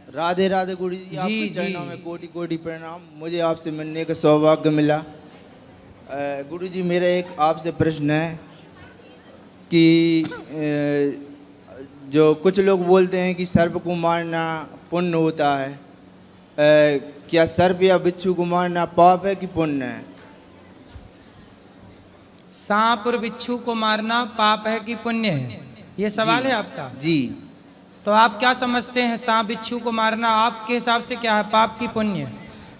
राधे राधे गुरु जी, आपके जी। चरणों में कोटि कोटि प्रणाम। मुझे आपसे मिलने का सौभाग्य मिला। गुरु जी, मेरा एक आपसे प्रश्न है कि जो कुछ लोग बोलते हैं कि सर्प को मारना पुण्य होता है, क्या सर्प या बिच्छू को मारना पाप है कि पुण्य है? सांप और बिच्छू को मारना पाप है कि पुण्य है, ये सवाल जी, है आपका। जी। तो आप क्या समझते हैं, सांप बिच्छू को मारना आपके हिसाब से क्या है, पाप की पुण्य?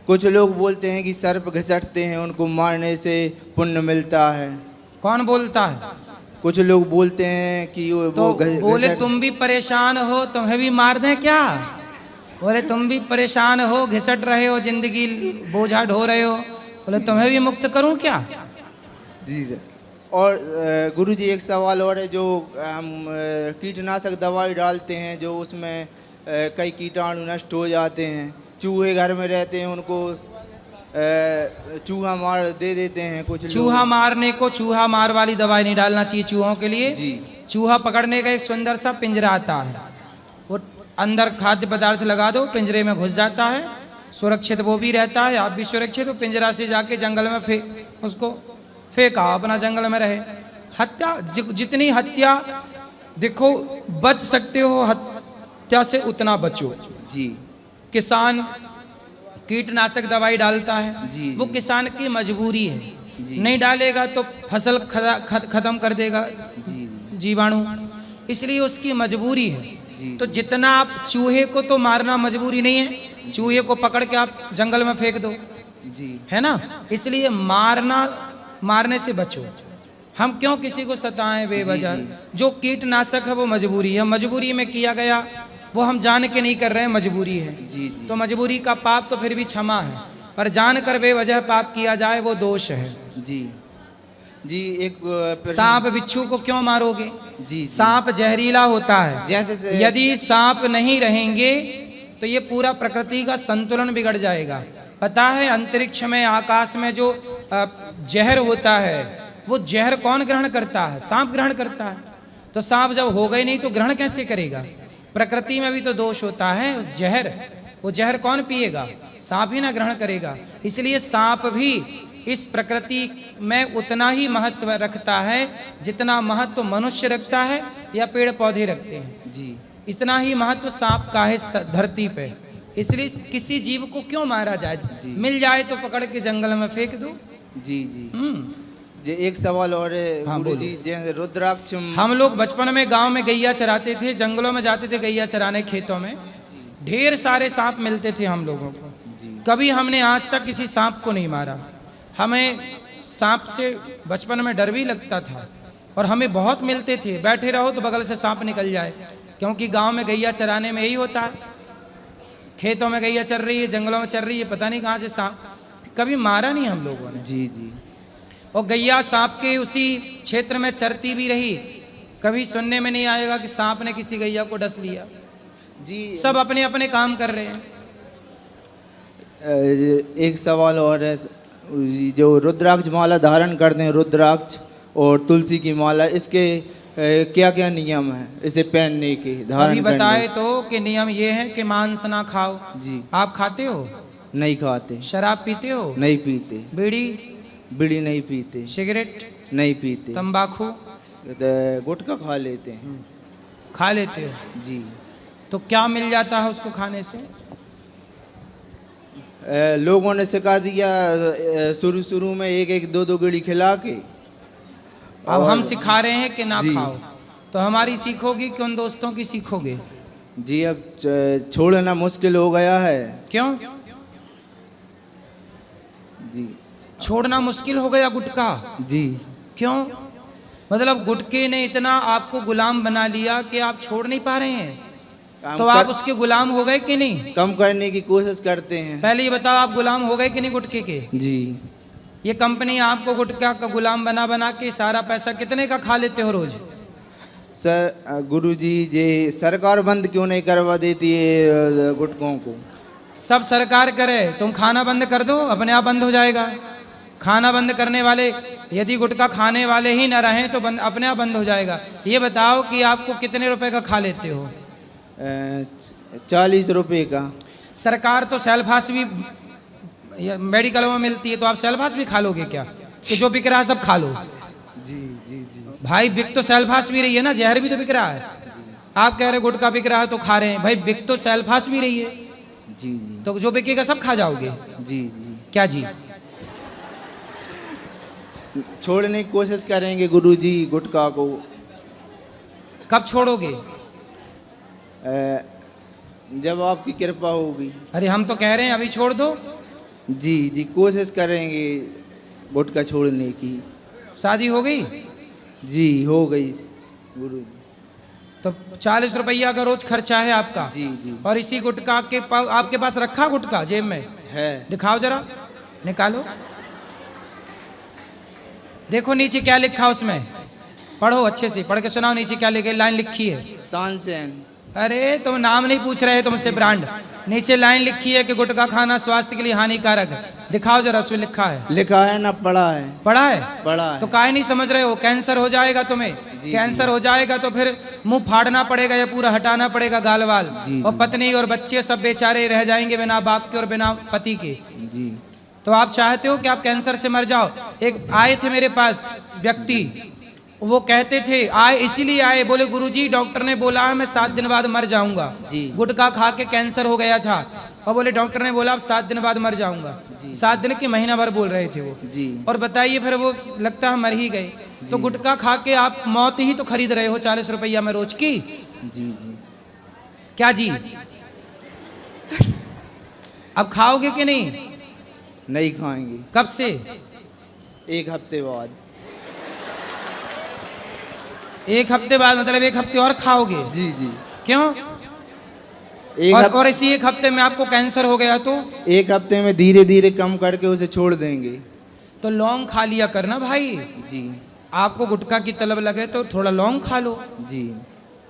कुछ लोग बोलते हैं कि सर्प घसटते हैं, उनको मारने से पुण्य मिलता है। कौन बोलता है? कुछ लोग बोलते हैं कि तो वो बोले तुम भी परेशान हो, तुम्हें भी मार दें क्या? बोले तुम भी परेशान हो, घिसट रहे हो, जिंदगी बोझा ढो रहे हो, बोले तुम्हें भी मुक्त करूं क्या? जी सर। और गुरु जी, एक सवाल और है। जो हम कीटनाशक दवाई डालते हैं, जो उसमें कई कीटाणु नष्ट हो जाते हैं। चूहे घर में रहते हैं, उनको चूहा मार दे देते हैं कुछ लोग। चूहा मारने को चूहा मार वाली दवाई नहीं डालना चाहिए चूहों के लिए। जी। चूहा पकड़ने का एक सुंदर सा पिंजरा आता है, वो अंदर खाद्य पदार्थ लगा दो, पिंजरे में घुस जाता है, सुरक्षित वो भी रहता है, आप भी सुरक्षित हो। पिंजरा से जाके जंगल में उसको फेंका, अपना जंगल में रहे। हत्या, जितनी हत्या देखो बच सकते हो हत्या से उतना बचो। जी। किसान कीटनाशक दवाई डालता है, जी, वो जी। किसान की मजबूरी है, जी। नहीं डालेगा तो फसल खत्म कर देगा जी। जीवाणु, इसलिए उसकी मजबूरी है। जी। तो जितना आप चूहे को तो मारना मजबूरी नहीं है, चूहे को पकड़ के आप जंगल में फेंक दो, जी। है ना? इसलिए मारने से बचो। हम क्यों किसी को सताएं बेवजह? जी, जो कीटनाशक है वो मजबूरी है, मजबूरी में किया गया, वो हम जान के नहीं कर रहे हैं, मजबूरी है। जी, जी। तो मजबूरी का पाप तो फिर भी क्षमा है, पर जान कर बेवजह पाप किया जाए वो दोष है। जी। जी। एक सांप बिच्छू को क्यों मारोगे? जी। सांप जहरीला होता है, जैसे यदि सांप नहीं रहेंगे तो ये पूरा प्रकृति का संतुलन बिगड़ जाएगा। पता है अंतरिक्ष में, आकाश में जो जहर होता है, वो जहर कौन ग्रहण करता है? सांप ग्रहण करता है। तो सांप जब हो गई नहीं तो ग्रहण कैसे करेगा? प्रकृति में भी तो दोष होता है, उस जहर, वो जहर कौन पिएगा? सांप ही ना ग्रहण करेगा। इसलिए सांप भी इस प्रकृति में उतना ही महत्व रखता है जितना महत्व मनुष्य रखता है या पेड़ पौधे रखते हैं। जी। इतना ही महत्व सांप का है धरती पे। इसलिए किसी जीव को क्यों मारा जाए? मिल जाए तो पकड़ के जंगल में फेंक दो। जी। जी। जी। एक सवाल और है। हाँ, गुरु जी, जैसे रुद्राक्ष हम लोग बचपन में गांव में गैया चराते थे, जंगलों में जाते थे गैया चराने, खेतों में ढेर सारे सांप मिलते थे हम लोगों को। कभी हमने आज तक किसी सांप को नहीं मारा। हमें सांप से बचपन में डर भी लगता था और हमें बहुत मिलते थे, बैठे रहो तो बगल से सांप निकल जाए, क्योंकि गांव में गैया चराने में यही होता है। खेतों में गैया चल रही है, जंगलों में चल रही है, पता नहीं कहाँ से सांप। कभी मारा नहीं हम लोगों ने। जी। जी। और गैया सांप के उसी क्षेत्र में चरती भी रही, कभी सुनने में नहीं आएगा कि सांप ने किसी गैया को डस लिया। जी। सब अपने अपने काम कर रहे हैं। एक सवाल और है। जो रुद्राक्ष माला धारण करते हैं, रुद्राक्ष और तुलसी की माला, इसके क्या क्या नियम है इसे पहनने के, धारण अभी करने बताए तो कि नियम ये है कि मांस ना खाओ। जी। आप खाते हो? नहीं खाते। शराब पीते हो? नहीं पीते। बीड़ी बीड़ी नहीं पीते। सिगरेट नहीं पीते। तंबाकू गुटखा खा लेते हैं। खा लेते हो? जी। तो क्या मिल जाता है उसको खाने से? लोगों ने सिखा दिया शुरू में एक एक दो बीड़ी खिला के। अब हम सिखा रहे हैं कि ना जी। खाओ, तो हमारी सीखोगी कि उन दोस्तों की सीखोगे? जी। अब छोड़ना मुश्किल हो गया है। क्यों जी। छोड़ना मुश्किल हो गया गुटखा? जी। क्यों? मतलब गुटखे ने इतना आपको गुलाम बना लिया कि आप छोड़ नहीं पा रहे हैं, तो आप उसके गुलाम हो गए कि नहीं? कम करने की कोशिश करते हैं। पहले ये बताओ, आप गुलाम हो गए कि नहीं गुटखे के? जी। ये कंपनी आपको गुटखा का गुलाम बना बना के सारा पैसा कितने का खा लेते हो रोज? सर गुरुजी, ये सरकार बंद क्यों नहीं करवा देती है गुटखों को? सब सरकार करे, तुम खाना बंद कर दो, अपने आप बंद हो जाएगा। खाना बंद करने वाले, यदि गुटखा खाने वाले ही न रहें तो अपने आप बंद हो जाएगा। ये बताओ कि आपको कितने रुपए का खा लेते हो? 40 रुपए का। सरकार तो सेल्फास भी मेडिकल में मिलती है, तो आप सेल्फास भी खा लोगे क्या कि जो बिक रहा है सब खा लो? जी जी जी। भाई बिक तो सेल्फास भी रही है ना, जहर भी तो बिक रहा है। आप कह रहे गुटखा बिक रहा है तो खा रहे हैं, भाई बिक तो सेल्फास भी रही है, जी जी तो जो बिकेगा सब खा जाओगे जी जी। क्या जी? छोड़ने की कोशिश करेंगे गुरुजी गुटखा को। कब छोड़ोगे? जब आपकी कृपा होगी। अरे हम तो कह रहे हैं अभी छोड़ दो। जी जी, कोशिश करेंगे गुटखा छोड़ने की। शादी हो गई? जी हो गई गुरुजी। तो 40 रुपया का रोज खर्चा है आपका। जी जी। और इसी गुटखा के आपके पास रखा गुटखा जेब में है। दिखाओ जरा, निकालो, देखो नीचे क्या लिखा उसमें, पढ़ो अच्छे से, पढ़ के सुनाओ नीचे क्या लिखे, लाइन लिखी है। तानसेन। अरे तुम नाम नहीं पूछ रहे, तुमसे ब्रांड, नीचे लाइन लिखी है कि गुटखा खाना स्वास्थ्य के लिए हानिकारक है। दिखाओ जरा, उसमें लिखा है। लिखा है ना? पढ़ा है। पढ़ा है? पढ़ा है। तो काहे नहीं समझ रहे हो? कैंसर हो जाएगा तुम्हें। जी, कैंसर जी। हो जाएगा तो फिर मुंह फाड़ना पड़ेगा या पूरा हटाना पड़ेगा गाल वाल, जी, और जी। पत्नी और बच्चे सब बेचारे रह जाएंगे बिना बाप के और बिना पति के। जी तो आप चाहते हो कि आप कैंसर से मर जाओ? एक आए थे मेरे पास व्यक्ति, वो कहते थे, आए इसीलिए आए, बोले गुरुजी डॉक्टर ने बोला है मैं 7 दिन बाद मर जाऊंगा। जी। गुटखा खा के कैंसर हो गया था, और बोले डॉक्टर ने बोला अब 7 दिन बाद मर जाऊंगा। 7 दिन के महीना भर बोल रहे थे वो। जी। और बताइए फिर वो लगता है मर ही गए। तो गुटखा खा के आप मौत ही तो खरीद रहे हो 40 रुपया में रोज की। जी जी। क्या जी? अब खाओगे कि नहीं? नहीं खाएंगे। कब से? 1 हफ्ते बाद। 1 हफ्ते बाद, मतलब 1 हफ्ते और खाओगे? जी जी। क्यों? और इसी 1 हफ्ते में आपको कैंसर हो गया तो 1 हफ्ते में धीरे धीरे कम करके उसे छोड़ देंगे। तो लौंग खा लिया करना भाई। जी आपको गुटखा की तलब लगे तो थोड़ा लौंग खा लो, जी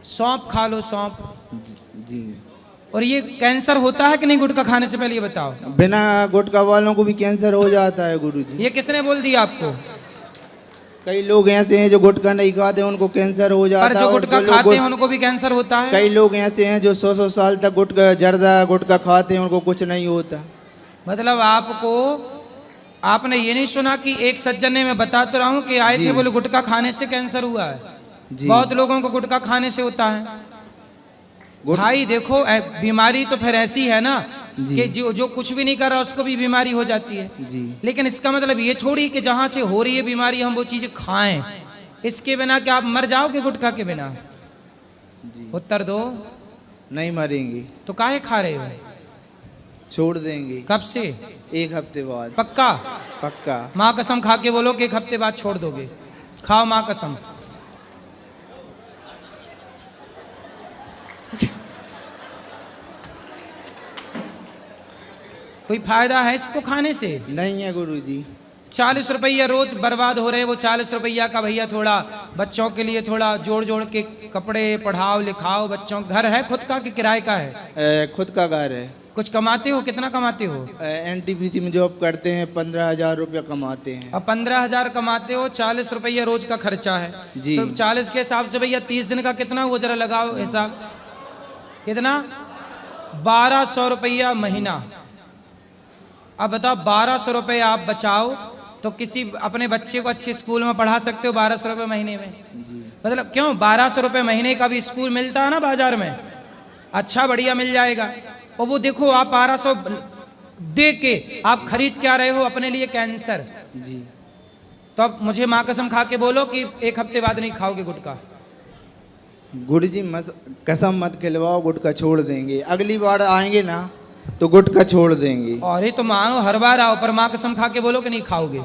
सौंफ खा लो, सौंफ। जी। और ये कैंसर होता है कि नहीं गुटखा खाने से पहले ये बताओ? बिना गुटखा वालों को भी कैंसर हो जाता है गुरुजी। ये किसने बोल दिया आपको? कई लोग ऐसे हैं जो गुटखा नहीं खाते उनको कैंसर हो जाता है। पर जो गुटखा खाते हैं उनको भी कैंसर होता है। कई लोग ऐसे हैं जो 100 साल तक गुटखा जर्दा गुटखा खाते हैं उनको कुछ नहीं होता। मतलब आपने ये नहीं सुना कि एक सज्जन ने, मैं बता तो रहा हूँ कि आए थे, बोले गुटखा खाने से कैंसर हुआ है। बहुत लोगों को गुटखा खाने से होता है। भाई देखो बीमारी तो फिर ऐसी है ना कि जो कुछ भी नहीं कर रहा उसको भी बीमारी हो जाती है। जी। लेकिन इसका मतलब ये थोड़ी कि जहां से हो रही है बीमारी हम वो चीजें खाएं, इसके बिना क्या आप मर जाओगे गुटखा के बिना? जी। उत्तर दो। नहीं मरेंगे। तो काहे खा रहे हो? छोड़ देंगे। कब से? 1 हफ्ते बाद। पक्का? पक्का। माँ कसम खा के बोलो कि 1 हफ्ते बाद छोड़ दोगे। खाओ माँ कसम। कोई फायदा है इसको खाने से? नहीं है गुरुजी। 40 रुपया रोज बर्बाद हो रहे हैं। वो 40 रुपया का भैया थोड़ा बच्चों के लिए थोड़ा जोड़ जोड़ के कपड़े पढ़ाओ लिखाओ बच्चों। घर है खुद का कि किराए का है? खुद का घर है। कुछ कमाते हो? कितना कमाते हो? NTPC में जॉब करते हैं, 15,000 रुपया कमाते हैं। अब 15,000 कमाते हो, 40 रुपया रोज का खर्चा है। जी। तो 40 के हिसाब से भैया 30 दिन का कितना हुआ जरा लगाओ हिसाब। कितना? 1200 रुपया महीना। अब बताओ 1200 रुपये आप बचाओ तो किसी अपने बच्चे को अच्छे स्कूल में पढ़ा सकते हो 1200 रुपये महीने में। जी। मतलब क्यों? 1200 रुपये महीने का भी स्कूल मिलता है ना बाजार में, अच्छा बढ़िया मिल जाएगा। और वो देखो आप 1200 दे के आप खरीद क्या रहे हो अपने लिए? कैंसर। जी। तो अब मुझे माँ कसम खा के बोलो कि 1 हफ्ते बाद नहीं खाओगे गुटखा। गुरुजी कसम मत खिलवाओ, गुटखा छोड़ देंगे। अगली बार आएंगे ना तो गुटखा छोड़ देंगे। और ये तो मानो हर बार आओ, पर माँ कसम खा के बोलो कि नहीं खाओगे।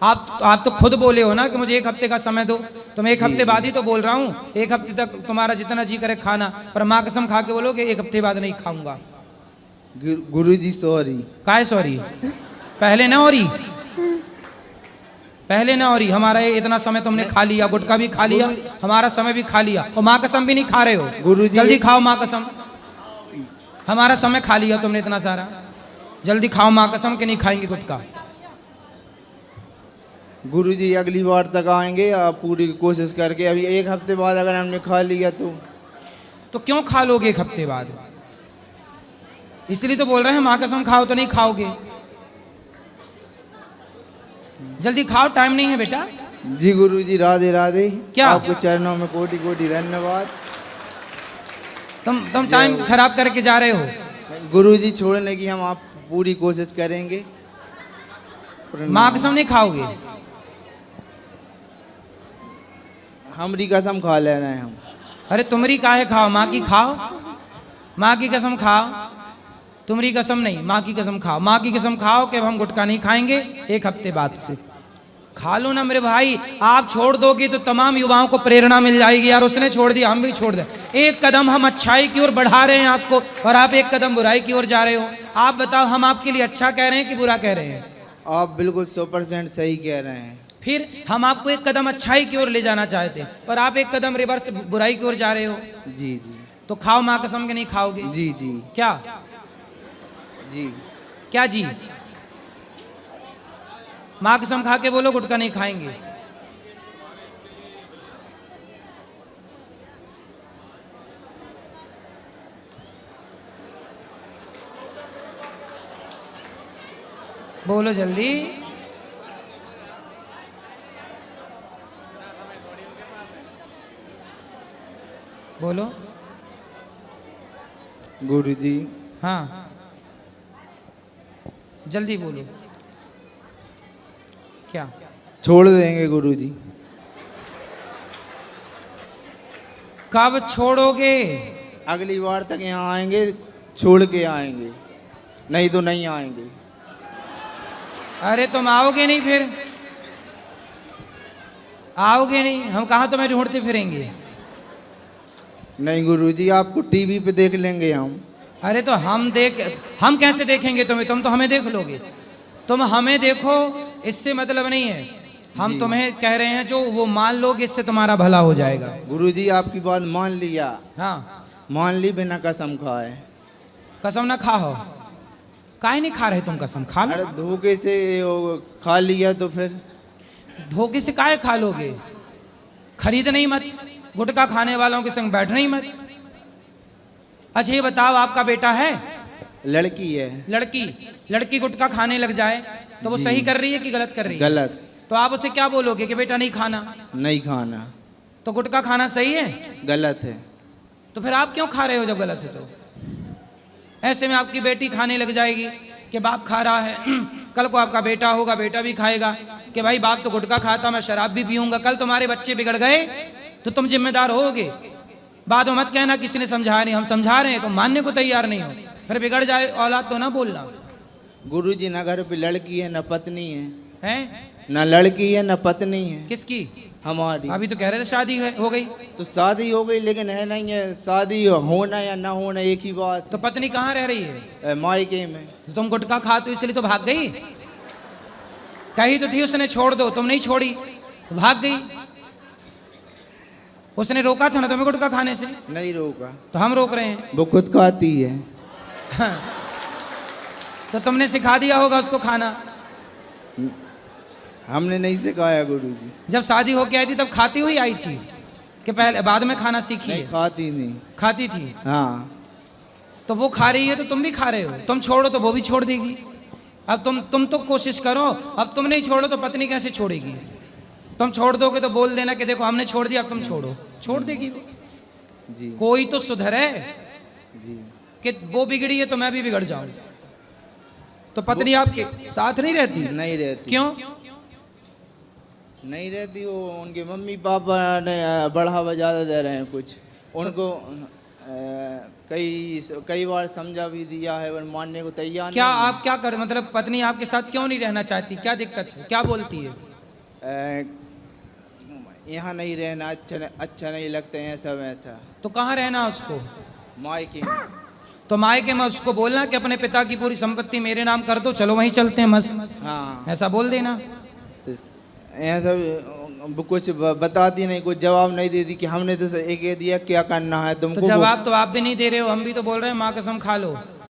आप तो खुद बोले हो ना कि मुझे 1 हफ्ते का समय दो, तो मैं 1 हफ्ते बाद ही तो बोल रहा हूँ। 1 हफ्ते तक तुम्हारा जितना जी करे खाना, पर माँ कसम खा के बोलो कि 1 हफ्ते बाद नहीं खाऊंगा। गुरुजी सॉरी। काहे सॉरी? पहले ना हो रही, पहले ना हो रही। हमारा ये इतना समय तुमने खा लिया, गुटखा भी खा लिया, हमारा समय भी खा लिया, और माँ कसम भी नहीं खा रहे हो। गुरुजी जल्दी खाओ माँ कसम। हमारा समय खा लिया तुमने इतना सारा, जल्दी खाओ माँ कसम के नहीं खाएंगे गुटखा। गुरुजी अगली बार तक आएंगे, आप पूरी कोशिश करके। अभी 1 हफ्ते बाद अगर हमने खा लिया तो क्यों खा लोगे 1 हफ्ते बाद? इसलिए तो बोल रहे हैं माँ कसम खाओ तो नहीं खाओगे। जल्दी खाओ, टाइम नहीं है बेटा। जी गुरुजी, राधे राधे। क्या? आपको चरणों में कोटि कोटि धन्यवाद। तुम टाइम खराब करके जा रहे हो। गुरुजी, छोड़ने की हम आप पूरी कोशिश करेंगे। माँ कसम नहीं खाओगे? हमरी कसम खा ले रहे हैं हम। अरे तुमरी काहे खाओ, माँ की खाओ। माँ की कसम खाओ, तुम्हारी कसम नहीं, माँ की कसम खाओ। माँ की कसम खाओ कि अब हम गुटखा नहीं खाएंगे 1 हफ्ते बाद से। खा लो ना मेरे भाई। आप छोड़ दोगे तो तमाम युवाओं को प्रेरणा मिल जाएगी, यार उसने छोड़ दिया हम भी छोड़ दें। 1 कदम हम अच्छाई की ओर बढ़ा रहे हैं आपको, और आप 1 कदम बुराई की ओर जा रहे हो। आप बताओ, हम आपके लिए अच्छा कह रहे हैं कि बुरा कह रहे हैं? आप बिल्कुल 100% सही कह रहे हैं। फिर हम आपको 1 कदम अच्छाई की ओर ले जाना चाहते हैं, और आप 1 कदम रिवर्स बुराई की ओर जा रहे हो। जी जी। तो खाओ माँ कसम के नहीं खाओगे? जी जी। क्या जी। क्या जी? माँ कसम खा के बोलो गुटखा नहीं खाएंगे। बोलो जल्दी। बोलो। गुरुजी। हाँ जल्दी बोलो। क्या? छोड़ देंगे गुरुजी। कब छोड़ोगे? अगली बार तक यहाँ आएंगे, छोड़ के आएंगे, नहीं तो नहीं आएंगे। अरे तुम आओगे नहीं, फिर आओगे नहीं, हम कहाँ तुम्हें ढूंढते फिरेंगे? नहीं गुरुजी, आपको टीवी पे देख लेंगे हम। अरे तो हम कैसे देखेंगे तुम्हें? तुम तो हमें देख लोगे। तुम हमें देखो, इससे मतलब नहीं है। हम जी। तुम्हें कह रहे हैं जो वो मान लोगे, इससे तुम्हारा भला हो जाएगा। गुरुजी, आपकी बात मान लिया। हाँ मान ली, बिना कसम खाए। कसम ना खाओ। काहे नहीं खा रहे तुम कसम? खा अरे लो। धोखे से वो खा लिया तो फिर। धोखे से काहे खा लोगे? खरीद नहीं मत, गुटखा खाने वालों के संग बैठ नहीं मत। अच्छा ये बताओ, आपका बेटा है? लड़की है। लड़की गुटखा खाने लग जाए तो वो जी। सही कर रही है कि गलत कर रही है? गलत। तो आप उसे क्या बोलोगे कि बेटा नहीं खाना? नहीं खाना। तो गुटखा खाना सही है? गलत है। तो फिर आप क्यों खा रहे हो जब गलत है? तो ऐसे में आपकी बेटी खाने लग जाएगी कि बाप खा रहा है, कल को आपका बेटा होगा, बेटा भी खाएगा कि भाई बाप तो गुटखा खाता, मैं शराब भी पीऊंगा। कल तुम्हारे बच्चे बिगड़ गए तो तुम जिम्मेदार होगे। बाद में मत कहना किसी ने समझाया नहीं। हम समझा रहे हैं, तुम मानने को तैयार नहीं हो, फिर बिगड़ जाए औलाद तो ना बोलना। गुरुजी, ना घर पे लड़की है, ना पत्नी है। हैं? ना लड़की है, ना पत्नी है। किसकी? हमारी। अभी तो कह रहे थे शादी हो गई। तो शादी हो गई, लेकिन है नहीं है। शादी होना या ना होना एक ही बात। तो पत्नी कहाँ रह रही है? मायके में। तो तुम गुटखा खा तो इसलिए तो भाग गई। कही तो थी उसने छोड़ दो, तुम नहीं छोड़ी तो भाग गई। उसने रोका था ना तुम्हें गुटखा खाने से? नहीं रोका। तो हम रोक रहे हैं। वो खुद खाती है। तो तुमने सिखा दिया होगा उसको खाना। हमने नहीं सिखाया गुरुजी। जब शादी होके आई थी तब खाती हुई आई थी कि पहले बाद में खाना सीखी नहीं है? खाती नहीं। खाती थी। हाँ। तो वो खा रही है तो तुम भी खा रहे हो। तुम छोड़ो तो वो भी छोड़ देगी। अब तुम तो कोशिश करो। अब तुम नहीं छोड़ो तो पत्नी कैसे छोड़ेगी? तुम छोड़ दोगे तो बोल देना कि देखो हमने छोड़ दिया, अब तुम छोड़ो। छोड़ देगी वो। जी। कोई तो सुधरे जी। कि वो बिगड़ी है तो मैं भी बिगड़ जाऊं। तो पत्नी आपके साथ नहीं रहती? नहीं रहती। क्यों नहीं रहती? वो उनके मम्मी पापा ने बढ़ावा ज़्यादा दे रहे हैं कुछ उनको। कई बार समझा भी दिया है, पर मानने को तैयार क्या? नहीं है। आप क्या कर, मतलब पत्नी आपके साथ क्यों नहीं रहना चाहती? क्या दिक्कत है? क्या बोलती है? यहाँ नहीं रहना अच्छा नहीं लगता है सब ऐसा। तो कहाँ रहना उसको? मायके। तो मायके में उसको बोलना कि अपने पिता की पूरी संपत्ति मेरे नाम कर दो, चलो वहीं चलते हैं मस्त। हाँ। ऐसा बोल देना। तो ऐसा कुछ बताती नहीं, कुछ जवाब नहीं देती कि हमने तो एक दिया क्या करना है तुमको। तो जवाब तो आप भी नहीं दे रहे हो, हम भी तो बोल रहे हैं माँ कसम खा लो।